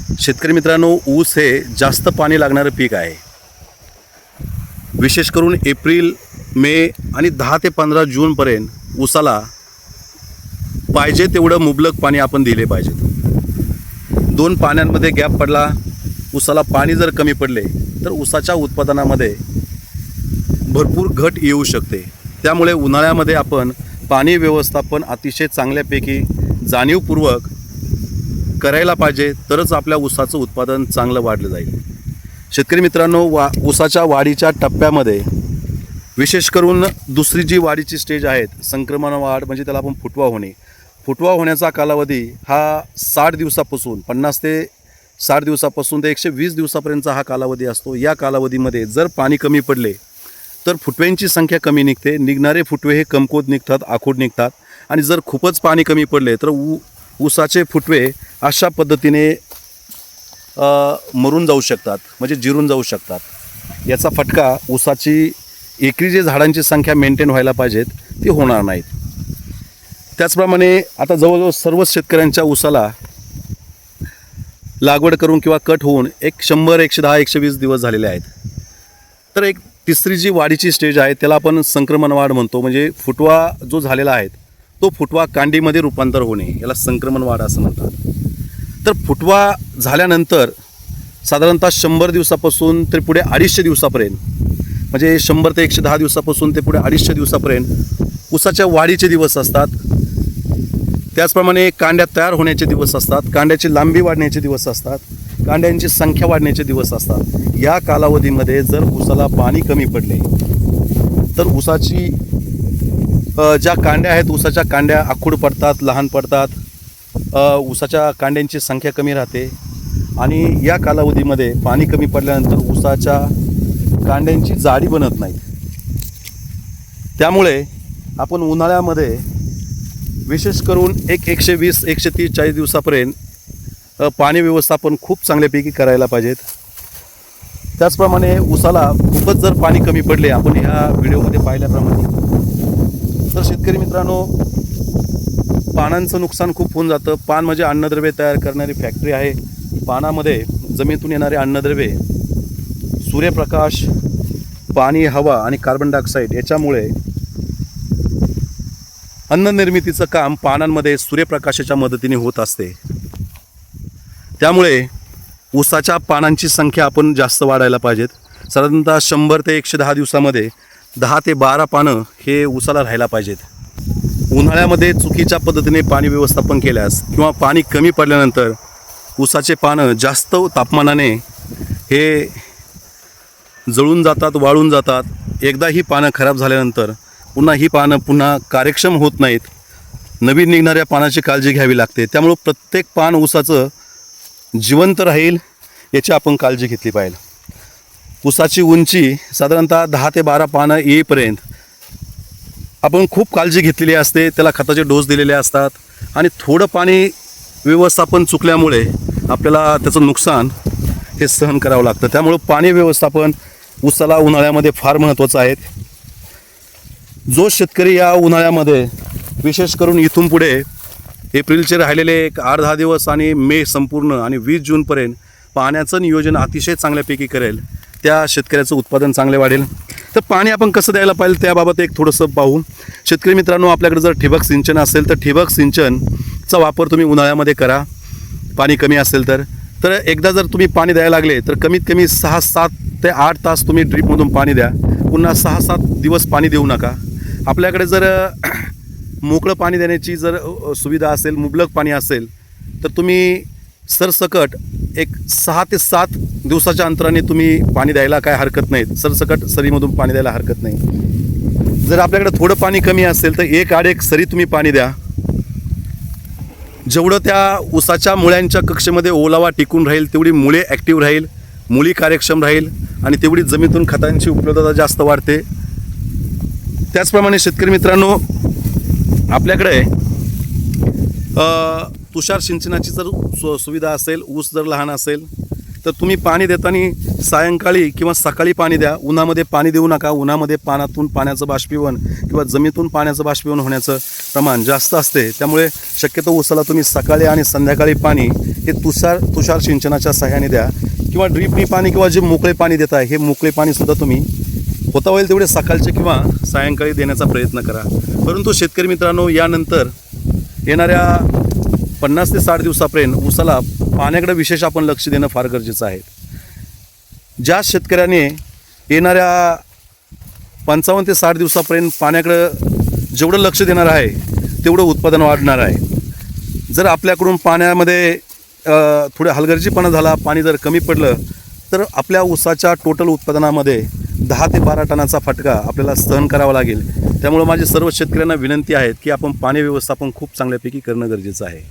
शेतकरी मित्रांनो, ऊस हे जास्त पाणी लागणारं पीक आहे. विशेष करून एप्रिल, मे आणि 10 ते 15 जूनपर्यंत ऊसाला पाहिजे तेवढं मुबलक पाणी आपण दिले पाहिजे. दोन पाण्यांमध्ये गॅप पडला, ऊसाला पाणी जर कमी पडले तर ऊसाच्या उत्पादनामध्ये भरपूर घट येऊ शकते. त्यामुळे उन्हाळ्यामध्ये आपण पाणी व्यवस्थापन अतिशय चांगल्यापैकी जाणीवपूर्वक करायला पाहिजे, तरच आपल्या ऊसाचं उत्पादन चांगलं वाढलं जाईल. शेतकरी मित्रांनो, ऊसाच्या वाढीच्या टप्प्यामध्ये विशेष करून दुसरी जी वाढीची स्टेज आहेत, संक्रमण वाढ म्हणजे त्याला आपण फुटवा होण्याचा कालावधी हा 60 दिवसापासून 50 ते 60 दिवसापासून ते 120 दिवसापर्यंतचा हा कालावधी असतो. या कालावधीमध्ये जर पाणी कमी पडले तर फुटव्यांची संख्या कमी निघते, निघणारे फुटवे हे कमकुवत निघतात, आखूड निघतात. आणि जर खूपच पाणी कमी पडले तर ऊसाचे फुटवे अशा पद्धतीने मरून जाऊ शकतात, म्हणजे जिरून जाऊ शकतात. याचा फटका ऊसाची एकरी जे झाडांची संख्या मेंटेन व्हायला पाहिजेत ती होणार नाहीत. त्याचप्रमाणे आता जवळजवळ सर्वच शेतकऱ्यांच्या ऊसाला लागवड करून किंवा कट होऊन 100, 110, 120 दिवस झालेले आहेत. तर एक तिसरी जी वाढीची स्टेज आहे त्याला आपण संक्रमण वाढ म्हणतो. म्हणजे फुटवा जो झालेला आहे तो फुटवा कांडीमध्ये रूपांतर होणे, याला संक्रमण वाढ असं म्हणतात. तर फुटवा झाल्यानंतर साधारणतः 100 दिवसापासून ते पुढे 250 दिवसापर्यंत, म्हणजे 100 ते 110 दिवसापासून ते पुढे 250 दिवसापर्यंत ऊसाच्या वाढीचे दिवस असतात. त्याचप्रमाणे कांड्या तयार होण्याचे दिवस असतात, कांड्याची लांबी वाढण्याचे दिवस असतात, कांड्यांची संख्या वाढण्याचे दिवस असतात. या कालावधीमध्ये जर ऊसाला पाणी कमी पडले तर ऊसाची ज्या कांड्या आहेत, ऊसाच्या कांड्या आखूड पडतात, लहान पडतात, ऊसाच्या कांड्यांची संख्या कमी राहते. आणि या कालावधीमध्ये पाणी कमी पडल्यानंतर ऊसाच्या कांड्यांची जाडी बनत नाही. त्यामुळे आपण उन्हाळ्यामध्ये विशेष करून 120, 130, 40 दिवसापर्यंत पाणी व्यवस्थापन खूप चांगल्यापैकी करायला पाहिजेत. त्याचप्रमाणे ऊसाला खूपच जर पाणी कमी पडले, आपण ह्या व्हिडिओमध्ये पाहिल्याप्रमाणे, तर शेतकरी मित्रांनो, पानांचं नुकसान खूप होऊन जातं. पान म्हणजे अन्नद्रव्य तयार करणारी फॅक्टरी आहे. पानामध्ये जमिनीतून येणारे अन्नद्रव्ये, सूर्यप्रकाश, पाणी, हवा आणि कार्बन डायऑक्साईड याच्यामुळे अन्न निर्मितीचं काम पानांमध्ये सूर्यप्रकाशाच्या मदतीने होत असते. त्यामुळे ऊसाच्या पानांची संख्या आपण जास्त वाढायला पाहिजेत. साधारणतः 100 ते 110 दिवसामध्ये 10 ते 12 पानं हे ऊसाला राहायला पाहिजेत. उन्हाळ्यामध्ये चुकीच्या पद्धतीने पाणी व्यवस्थापन केल्यास किंवा पाणी कमी पडल्यानंतर ऊसाचे पानं जास्त तापमानाने हे जळून जातात, वाळून जातात. एकदा ही पानं खराब झाल्यानंतर ही पानं पुन्हा कार्यक्षम होत नाहीत. नवीन निघणाऱ्या पानाची काळजी घ्यावी लागते. त्यामुळं प्रत्येक पान ऊसाचं जिवंत राहील याची आपण काळजी घेतली पाहिजे. ऊसाची उंची साधारणतः 10 ते 12 पानं येईपर्यंत आपण खूप काळजी घेतलेली असते. त्याला खताचे डोस दिलेले असतात आणि थोडं पाणी व्यवस्थापन चुकल्यामुळे आपल्याला त्याचं नुकसान हे सहन करावं लागतं. त्यामुळं पाणी व्यवस्थापन ऊसाला उन्हाळ्यामध्ये फार महत्त्वाचं आहे. जो शेतकरी या उन्हाळ्यामध्ये विशेष करून इथून पुढे एप्रिलचे राहिलेले एक 8-10 दिवस आणि मे संपूर्ण आणि 20 जूनपर्यंत पाण्याचं नियोजन अतिशय चांगल्यापैकी करेल, त्या शेतकऱ्याचं उत्पादन चांगले वाढेल. तर पाणी आपण कसं द्यायला पाहिजे त्याबाबत एक थोडंसं पाहू. शेतकरी मित्रांनो, आपल्याकडे जर ठिबक सिंचन असेल तर ठिबक सिंचनचा वापर तुम्ही उन्हाळ्यामध्ये करा. पाणी कमी असेल तर एकदा जर तुम्ही पाणी द्यायला लागले तर कमीत कमी 6-7 ते 8 तास तुम्ही ड्रीपमधून पाणी द्या. पुन्हा 6-7 दिवस पाणी देऊ नका. आपल्याकडे जर मोकळं पाणी देण्याची जर सुविधा असेल, मुबलक पाणी असेल, तर तुम्ही सरसकट एक 6 ते 7 दिवसाच्या अंतराने तुम्ही पाणी द्यायला काय हरकत नाही. सरसकट सरीमधून पाणी द्यायला हरकत नाही. जर आपल्याकडे थोडं पाणी कमी असेल तर 1-1.5 सरी तुम्ही पाणी द्या. जेवढं त्या ऊसाच्या मुळ्यांच्या कक्षेमध्ये ओलावा टिकून राहील तेवढी मुळे ॲक्टिव्ह राहील, मुळी कार्यक्षम राहील आणि तेवढी जमिनीतून खतांची उपलब्धता जास्त वाढते. त्याचप्रमाणे शेतकरी मित्रांनो, आपल्याकडे तुषार सिंचनाची जर सुविधा असेल, ऊस जर लहान असेल तर तुम्ही पाणी देताना सायंकाळी किंवा सकाळी पाणी द्या. उन्हामध्ये पाणी देऊ नका. उन्हामध्ये पाण्यातून पाण्याचं बाष्पीभवन किंवा जमिनीतून पाण्याचं बाष्पीभवन होण्याचं प्रमाण जास्त असते. त्यामुळे शक्यतो ऊसाला तुम्ही सकाळी आणि संध्याकाळी पाणी हे तुषार सिंचनाच्या सहाय्याने द्या किंवा ड्रीपनी पाणी किंवा जे मोकळे पाणी देत आहे हे मोकळे पाणीसुद्धा तुम्ही होता होईल तेवढे सकाळचे किंवा सायंकाळी देण्याचा प्रयत्न करा. परंतु शेतकरी मित्रांनो, यानंतर येणाऱ्या 50 ते 60 दिवसापर्यंत ऊसाला पाण्याकडे विशेष आपण लक्ष देणं फार गरजेचं आहे. ज्या शेतकऱ्याने येणाऱ्या 55 ते 60 दिवसापर्यंत पाण्याकडं जेवढं लक्ष देणार आहे तेवढं उत्पादन वाढणार आहे. जर आपल्याकडून पाण्यामध्ये थोडं हलगर्जीपणा झाला, पाणी जर कमी पडलं तर आपल्या ऊसाच्या टोटल उत्पादनामध्ये 10 ते 12 टनाचा फटका आपल्याला सहन करावा लागेल. त्यामुळे माझी सर्व शेतकऱ्यांना विनंती आहे की आपण पाणी व्यवस्थापन खूप चांगल्यापैकी करणं गरजेचं आहे.